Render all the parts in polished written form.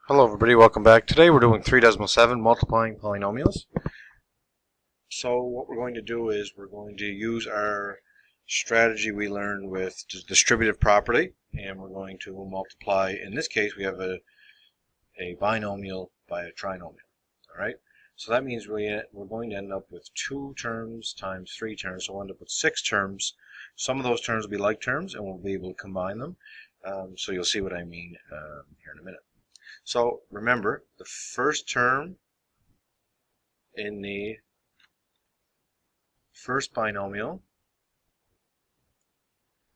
Hello everybody, welcome back. Today we're doing 3.7 multiplying polynomials. So what we're going to do is we're going to use our strategy we learned with distributive property, and we're going to multiply. In this case we have a binomial by a trinomial. Alright, so that means we're going to end up with 2 terms times 3 terms, so we'll end up with 6 terms. Some of those terms will be like terms and we'll be able to combine them. So you'll see what I mean here in a minute. So remember, the first term in the first binomial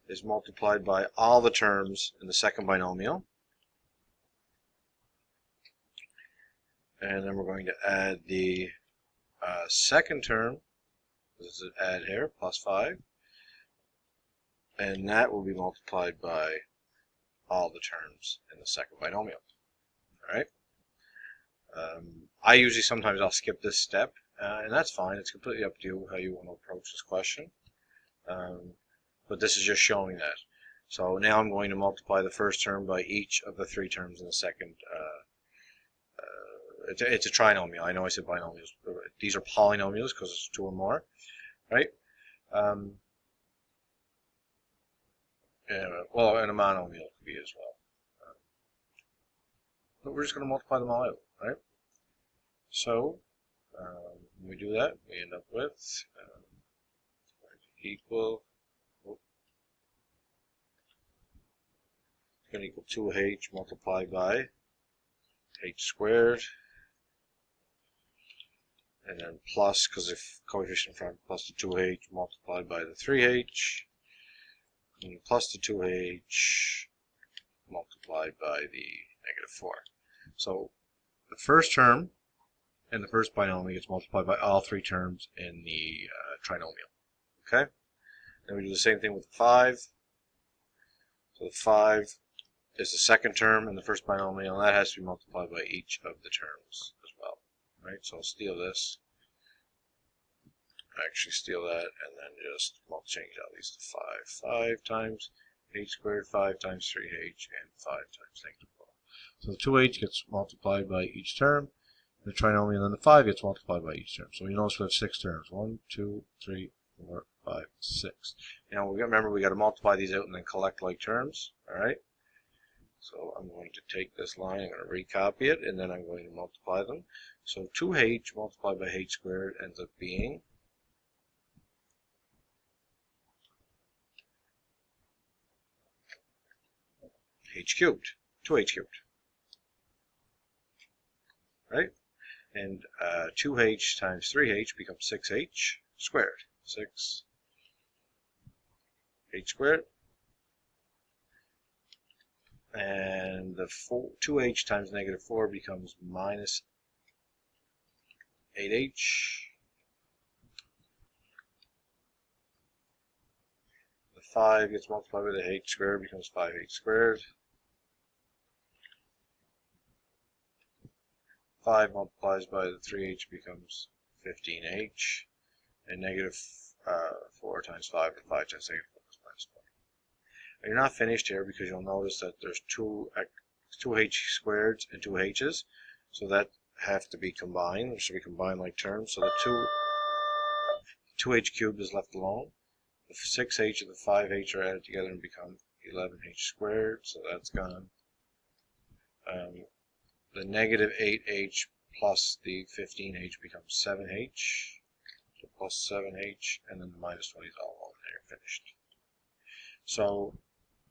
is multiplied by all the terms in the second binomial. And then we're going to add the second term, this is an add here, plus 5. And that will be multiplied by all the terms in the second binomial. Alright? I usually sometimes I'll skip this step, and that's fine. It's completely up to you how you want to approach this question. But this is just showing that. So now I'm going to multiply the first term by each of the 3 terms in the second. It's a trinomial. I know I said binomials. These are polynomials because it's 2 or more, right? Well, and a monomial could be as well. But we're just going to multiply them all out, right? So when we do that, we end up with equal. It's going to equal 2h multiplied by h squared, and then plus, because if coefficient in front, plus the 2h multiplied by the 3h, and plus the 2h multiplied by the negative 4. So the first term in the first binomial gets multiplied by all 3 terms in the trinomial. Okay? Then we do the same thing with the 5. So the 5 is the second term in the first binomial, and that has to be multiplied by each of the terms as well. Right? So I'll steal this. Actually steal that, and then just change out these to 5. 5 times h squared, 5 times 3h, and 5 times negative 4. So the 2h gets multiplied by each term, the trinomial, and then the 5 gets multiplied by each term. So you notice we have 6 terms. 1, 2, 3, 4, 5, 6. Now remember we got to multiply these out and then collect like terms. Alright? So I'm going to take this line, I'm going to recopy it, and then I'm going to multiply them. So 2h multiplied by h squared ends up being h cubed, 2h cubed. Right? And 2h times 3h becomes 6h squared. 6h squared. And the 2h times negative 4 becomes minus 8h. The 5 gets multiplied by the h squared, becomes 5h squared. 5 multiplies by the 3h becomes 15h, and negative 4 times 5, or 5 times negative 4 is minus 4. And you're not finished here because you'll notice that there's 2h squareds and 2h's, so that have to be combined. They should be combined like terms. So the 2h cubed is left alone. The 6h and the 5h are added together and become 11h squared, so that's gone. The negative 8h plus the 15h becomes 7h, so plus 7h, and then the minus 20 is all on there, finished. So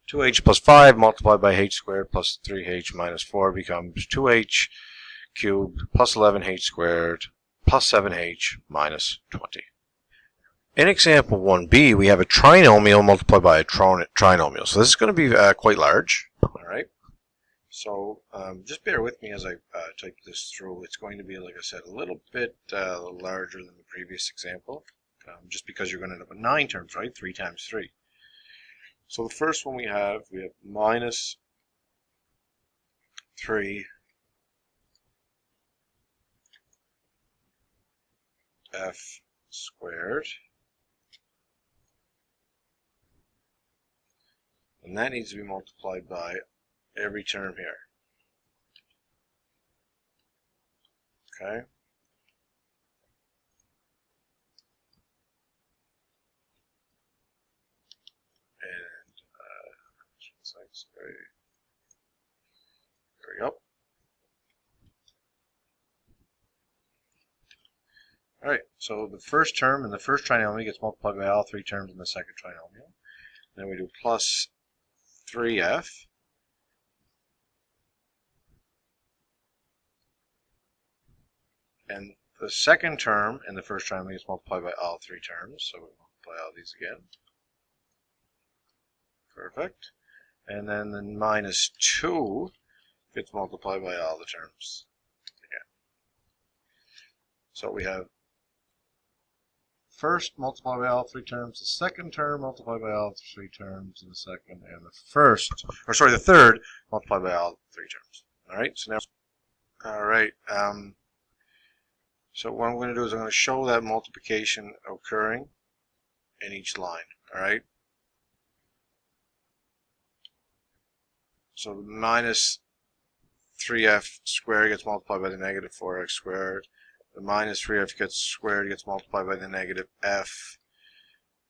2h plus 5 multiplied by h squared plus 3h minus 4 becomes 2h cubed plus 11h squared plus 7h minus 20. In example 1b, we have a trinomial multiplied by a trinomial. So this is going to be quite large. Alright. So just bear with me as I type this through. It's going to be, like I said, a little bit larger than the previous example, just because you're going to end up with 9 terms, right? 3 times 3. So the first one we have minus 3 f squared. And that needs to be multiplied by every term here. Okay. And there we go. Alright, so the first term in the first trinomial gets multiplied by all three terms in the second trinomial. Then we do plus 3f. And the second term in the first trinomial gets multiplied by all three terms. So we multiply all these again. Perfect. And then the minus 2 gets multiplied by all the terms again. So we have first multiplied by all three terms, the second term multiplied by all three terms in the second, and the third multiplied by all three terms. All right, so now, all right, so what I'm going to do is I'm going to show that multiplication occurring in each line. All right, so the minus 3f squared gets multiplied by the negative 4x squared. The minus 3f gets squared gets multiplied by the negative f.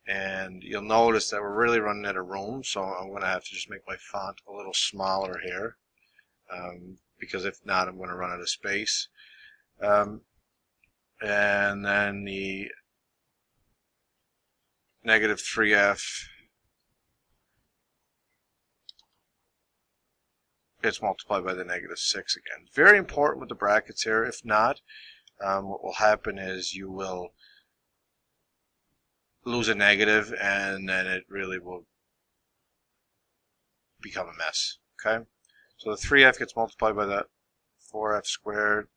And you'll notice that we're really running out of room, so I'm going to have to just make my font a little smaller here, because if not, I'm going to run out of space. And then the negative 3f gets multiplied by the negative 6 again. Very important with the brackets here. If not, what will happen is you will lose a negative, and then it really will become a mess. Okay, so the 3f gets multiplied by the 4f squared,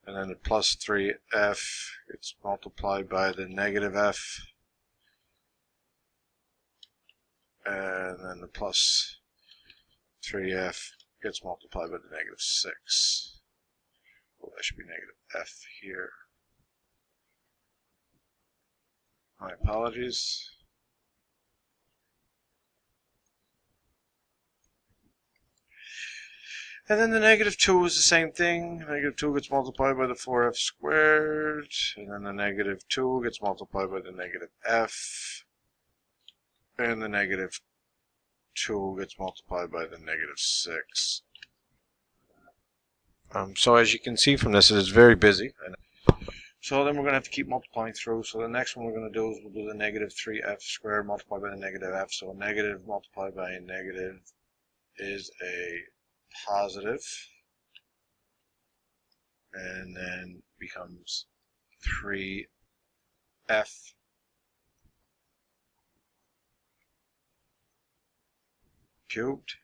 and then the plus 3f gets multiplied by the negative f, and then the plus 3f gets multiplied by the negative 6. Well, that should be negative f here. My apologies. And then the negative 2 is the same thing. Negative 2 gets multiplied by the 4f squared. And then the negative 2 gets multiplied by the negative f. And the negative 2 gets multiplied by the negative 6. So as you can see from this, it is very busy. So then we're going to have to keep multiplying through. So the next one we're going to do is we'll do the negative 3f squared multiplied by the negative f. So a negative multiplied by a negative is a positive, and then becomes 3f cubed,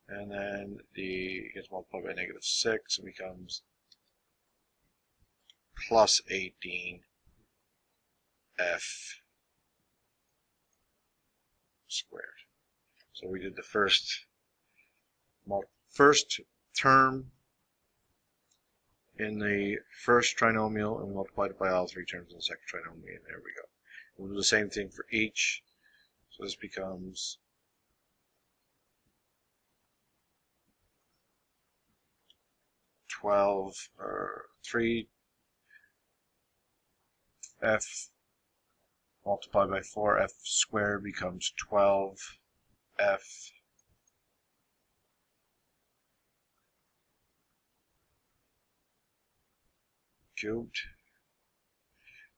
and then the gets multiplied by negative 6 and becomes plus 18f squared. So we did the first term in the first trinomial, and we multiplied it by all three terms in the second trinomial, and there we go. We'll do the same thing for each. So this becomes 3f multiplied by 4f squared becomes 12f cubed.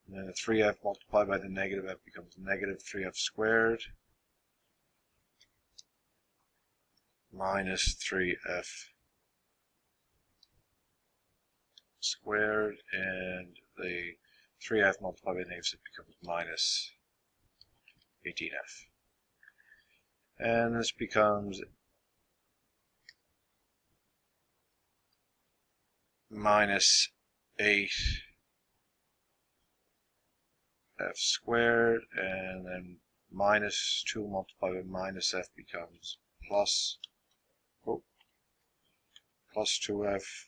And then the 3f multiplied by the negative f becomes negative 3f squared minus 3f squared, and the 3f multiplied by negative 6 becomes minus 18f. And this becomes minus 8f squared, and then minus 2 multiplied by minus f becomes plus 2f,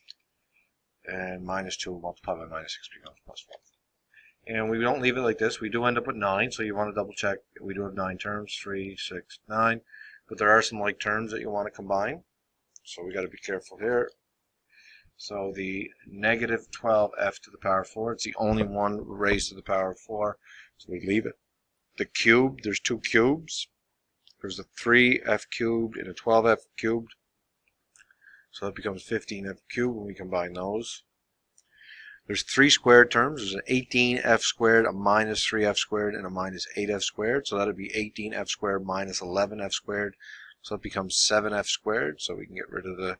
and minus 2 multiplied by minus 6 becomes plus 1. And we don't leave it like this. We do end up with 9, so you want to double check. We do have 9 terms, 3, 6, 9. But there are some like terms that you want to combine. So we got to be careful here. So the negative 12f to the power 4, it's the only one raised to the power of 4, so we leave it. The cube, there's two cubes. There's a 3f cubed and a 12f cubed. So that becomes 15f cubed when we combine those. There's three squared terms. There's an 18f squared, a minus 3f squared, and a minus 8f squared. So that would be 18f squared minus 11f squared. So it becomes 7f squared. So we can get rid of the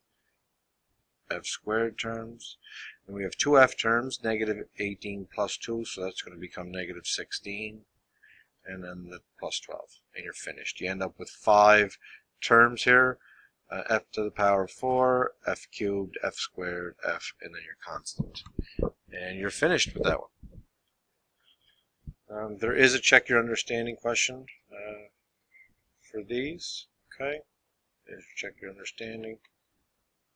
f squared terms. And we have two f terms, negative 18 plus 2. So that's going to become negative 16. And then the plus 12. And you're finished. You end up with 5 terms here. F to the power of 4, f cubed, f squared, f, and then your constant. And you're finished with that one. There is a check your understanding question for these. Okay, there's your check your understanding,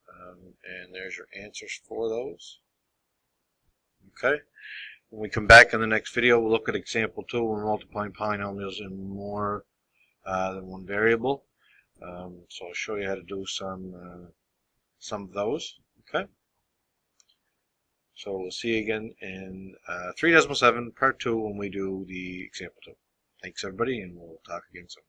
and there's your answers for those. Okay, when we come back in the next video, we'll look at example 2. We're multiplying polynomials in more than one variable. So I'll show you how to do some of those. Okay. So we'll see you again in 3.7 part 2 when we do the example 2. Thanks everybody, and we'll talk again soon.